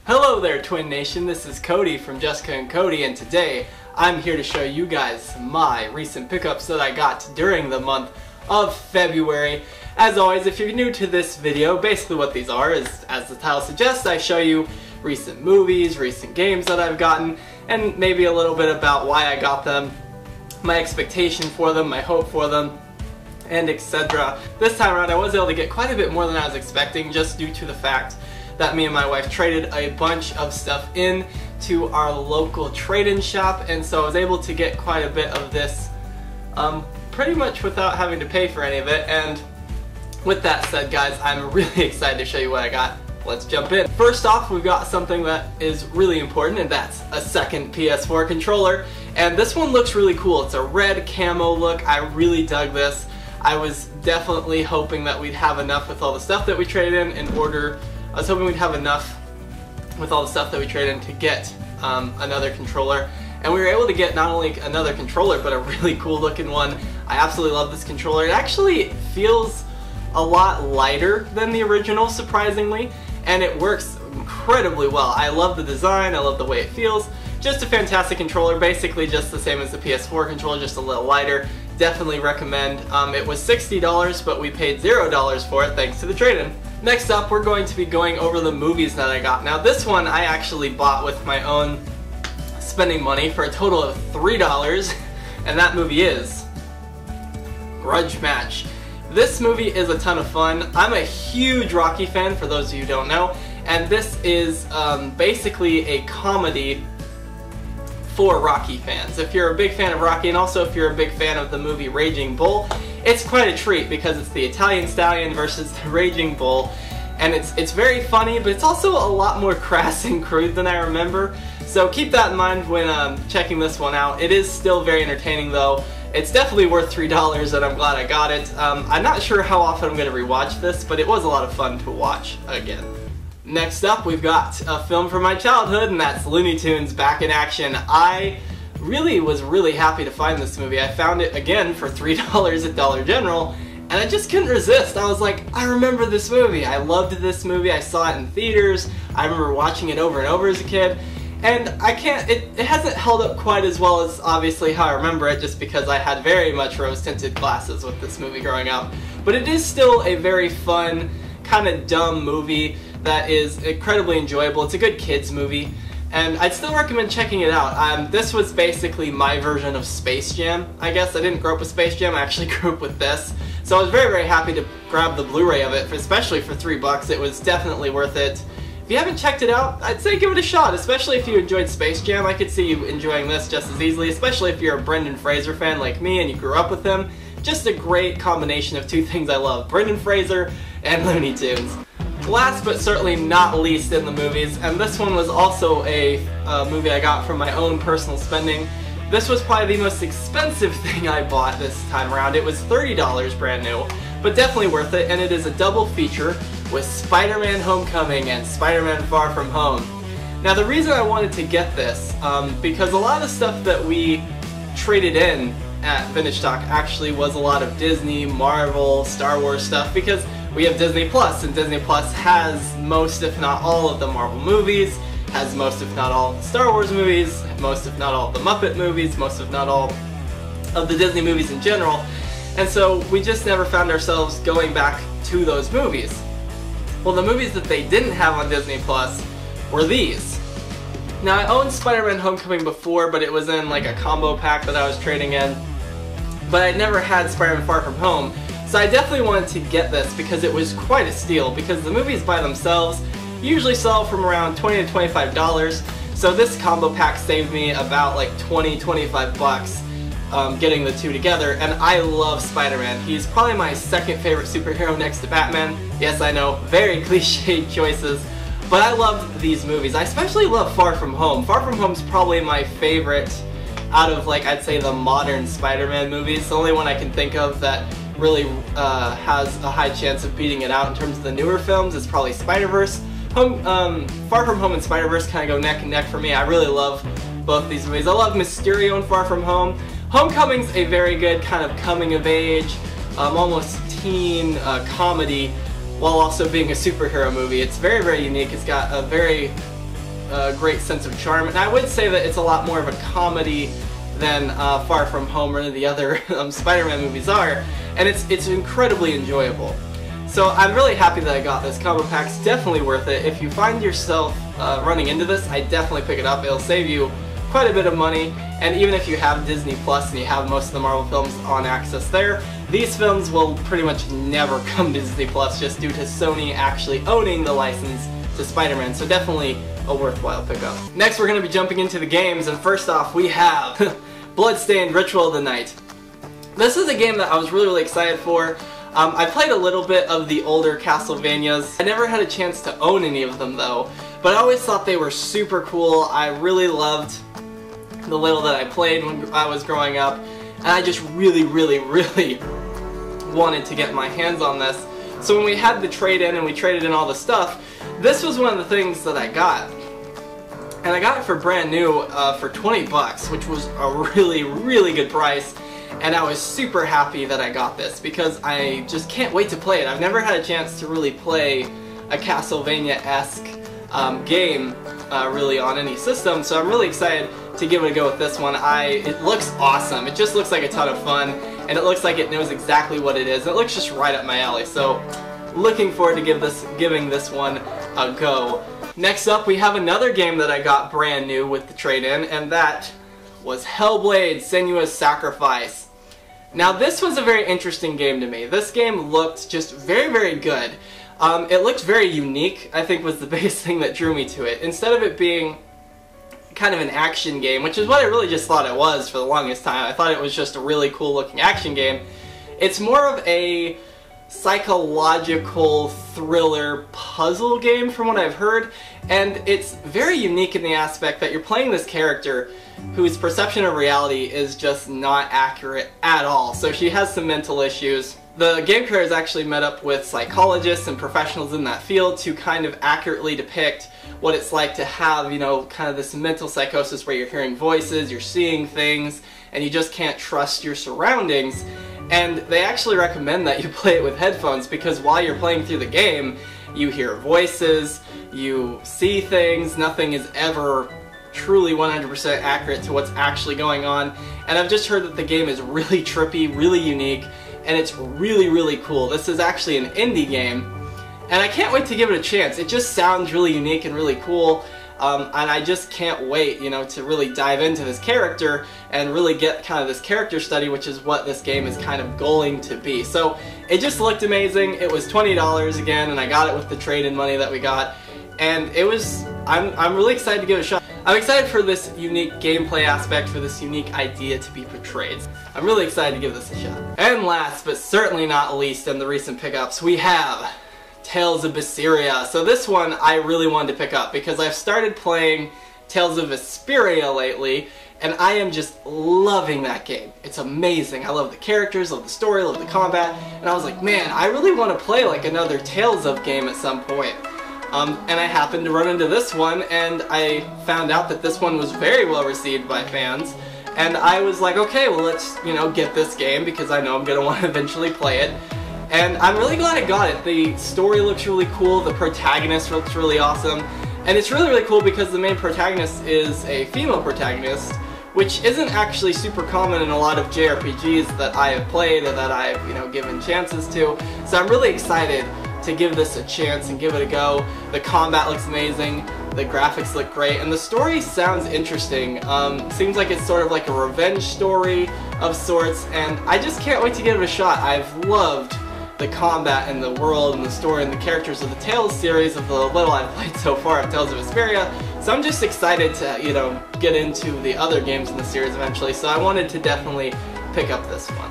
Hello there, Twin Nation. This is Cody from Jessica and Cody, and today I'm here to show you guys my recent pickups that I got during the month of February. As always, if you're new to this video, basically what these are is, as the title suggests, I show you recent movies, recent games that I've gotten, and maybe a little bit about why I got them, my expectation for them, my hope for them, and etc. This time around I was able to get quite a bit more than I was expecting, just due to the fact that me and my wife traded a bunch of stuff in to our local trade-in shop, and so I was able to get quite a bit of this pretty much without having to pay for any of it. And with that said, guys, I'm really excited to show you what I got. Let's jump in. First off, we've got something that is really important, and that's a second PS4 controller. And this one looks really cool. It's a red camo look. I really dug this. I was definitely hoping that we'd have enough with all the stuff that we traded in order. I was hoping we'd have enough with all the stuff that we traded in to get another controller. And we were able to get not only another controller, but a really cool looking one. I absolutely love this controller. It actually feels a lot lighter than the original, surprisingly, and it works incredibly well. I love the design, I love the way it feels. Just a fantastic controller, basically just the same as the PS4 controller, just a little lighter. Definitely recommend. It was $60, but we paid $0 for it thanks to the trade-in. Next up, we're going to be going over the movies that I got. Now this one I actually bought with my own spending money for a total of $3, and that movie is Grudge Match. This movie is a ton of fun. I'm a huge Rocky fan, for those of you who don't know, and this is basically a comedy for Rocky fans. If you're a big fan of Rocky, and also if you're a big fan of the movie Raging Bull, it's quite a treat because it's the Italian Stallion versus the Raging Bull, and it's very funny, but it's also a lot more crass and crude than I remember. So keep that in mind when checking this one out. It is still very entertaining though. It's definitely worth $3, and I'm glad I got it. I'm not sure how often I'm going to rewatch this, but it was a lot of fun to watch again. Next up, we've got a film from my childhood, and that's Looney Tunes back in action. I was really happy to find this movie. I found it again for $3 at Dollar General, and I just couldn't resist. I was like, I remember this movie. I loved this movie. I saw it in theaters. I remember watching it over and over as a kid. And it hasn't held up quite as well as obviously how I remember it, just because I had very much rose-tinted glasses with this movie growing up. But it is still a very fun, kind of dumb movie that is incredibly enjoyable. It's a good kids movie, and I'd still recommend checking it out. This was basically my version of Space Jam, I guess. I didn't grow up with Space Jam, I actually grew up with this. So I was very, very happy to grab the Blu-ray of it, especially for $3. It was definitely worth it. If you haven't checked it out, I'd say give it a shot, especially if you enjoyed Space Jam. I could see you enjoying this just as easily, especially if you're a Brendan Fraser fan like me and you grew up with him. Just a great combination of two things I love, Brendan Fraser and Looney Tunes. Last but certainly not least in the movies, and this one was also a movie I got from my own personal spending. This was probably the most expensive thing I bought this time around. It was $30 brand new, but definitely worth it, and it is a double feature with Spider-Man Homecoming and Spider-Man Far From Home. Now the reason I wanted to get this, because a lot of stuff that we traded in at Vintage Stock actually was a lot of Disney, Marvel, Star Wars stuff, because we have Disney Plus, and Disney Plus has most if not all of the Marvel movies, has most if not all of the Star Wars movies, most if not all of the Muppet movies, most if not all of the Disney movies in general, and so we just never found ourselves going back to those movies. Well, the movies that they didn't have on Disney Plus were these. Now, I owned Spider-Man Homecoming before, but it was in like a combo pack that I was trading in, but I'd never had Spider-Man Far From Home. So I definitely wanted to get this because it was quite a steal, because the movies by themselves usually sell from around $20 to $25, so this combo pack saved me about like $20–25 getting the two together, and I love Spider-Man. He's probably my second favorite superhero next to Batman. Yes, I know, very cliched choices, but I love these movies. I especially love Far From Home. Far From Home's probably my favorite out of, like, I'd say the modern Spider-Man movies. The only one I can think of that really has a high chance of beating it out in terms of the newer films is probably Spider-Verse. Far From Home and Spider-Verse kind of go neck and neck for me. I really love both these movies. I love Mysterio in Far From Home. Homecoming's a very good kind of coming of age, almost teen comedy, while also being a superhero movie. It's very, very unique. It's got a very a great sense of charm, and I would say that it's a lot more of a comedy than Far From Home or any of the other Spider-Man movies are, and it's incredibly enjoyable. So I'm really happy that I got this. Combo pack's definitely worth it. If you find yourself running into this, I definitely pick it up. It'll save you quite a bit of money, and even if you have Disney Plus and you have most of the Marvel films on access there, these films will pretty much never come to Disney Plus just due to Sony actually owning the license to Spider-Man, so definitely a worthwhile pickup. Next we're going to be jumping into the games, and first off we have Bloodstained Ritual of the Night. This is a game that I was really excited for. I played a little bit of the older Castlevanias. I never had a chance to own any of them though, but I always thought they were super cool. I really loved the little that I played when I was growing up, and I just really wanted to get my hands on this. So when we had the trade-in and we traded in all the stuff, this was one of the things that I got. And I got it for brand new for 20 bucks, which was a really good price. And I was super happy that I got this because I just can't wait to play it. I've never had a chance to really play a Castlevania-esque game really on any system, so I'm really excited to give it a go with this one. It looks awesome. It just looks like a ton of fun, and it looks like it knows exactly what it is. It looks just right up my alley, so looking forward to giving this one a go. Next up, we have another game that I got brand new with the trade-in, and that was Hellblade: Senua's Sacrifice. Now this was a very interesting game to me. This game looked just very good. It looked very unique, I think was the biggest thing that drew me to it. Instead of it being kind of an action game, which is what I really just thought it was for the longest time. I thought it was just a really cool looking action game. It's more of a psychological thriller puzzle game from what I've heard, and it's very unique in the aspect that you're playing this character whose perception of reality is just not accurate at all. So she has some mental issues. The game creator has actually met up with psychologists and professionals in that field to kind of accurately depict what it's like to have, you know, kind of this mental psychosis where you're hearing voices, you're seeing things, and you just can't trust your surroundings. And they actually recommend that you play it with headphones because while you're playing through the game, you hear voices, you see things, nothing is ever truly 100% accurate to what's actually going on. And I've just heard that the game is really trippy, really unique, and it's really cool. This is actually an indie game, and I can't wait to give it a chance. It just sounds really unique and really cool. And I just can't wait, you know, to really dive into this character and really get kind of this character study, which is what this game is kind of going to be. So it just looked amazing. It was $20 again, and I got it with the trade-in money that we got, and it was, I'm really excited to give it a shot. I'm excited for this unique gameplay aspect, for this unique idea to be portrayed. I'm really excited to give this a shot. And last, but certainly not least in the recent pickups, we have Tales of Assyria. So this one I really wanted to pick up because I've started playing Tales of Assyria lately, and I am just loving that game. It's amazing. I love the characters, love the story, love the combat, and I was like, man, I really want to play like another Tales of game at some point. And I happened to run into this one, and I found out that this one was very well received by fans, and I was like, okay, well let's, you know, get this game because I know I'm going to want to eventually play it. And I'm really glad I got it. The story looks really cool, the protagonist looks really awesome, and it's really cool because the main protagonist is a female protagonist, which isn't actually super common in a lot of JRPGs that I have played or that I've, you know, given chances to. So I'm really excited to give this a chance and give it a go. The combat looks amazing, the graphics look great, and the story sounds interesting. Seems like it's sort of like a revenge story of sorts, and I just can't wait to give it a shot. I've loved the combat and the world and the story and the characters of the Tales series, of the little I've played so far of Tales of Assyria. So I'm just excited to, you know, get into the other games in the series eventually, so I wanted to definitely pick up this one.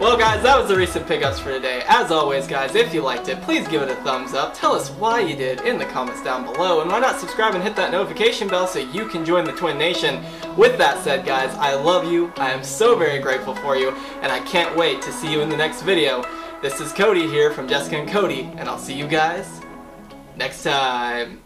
Well guys, that was the recent pickups for today. As always guys, if you liked it, please give it a thumbs up. Tell us why you did in the comments down below, and why not subscribe and hit that notification bell so you can join the Twin Nation. With that said guys, I love you, I am so very grateful for you, and I can't wait to see you in the next video. This is Cody here from Jessica and Cody, and I'll see you guys next time.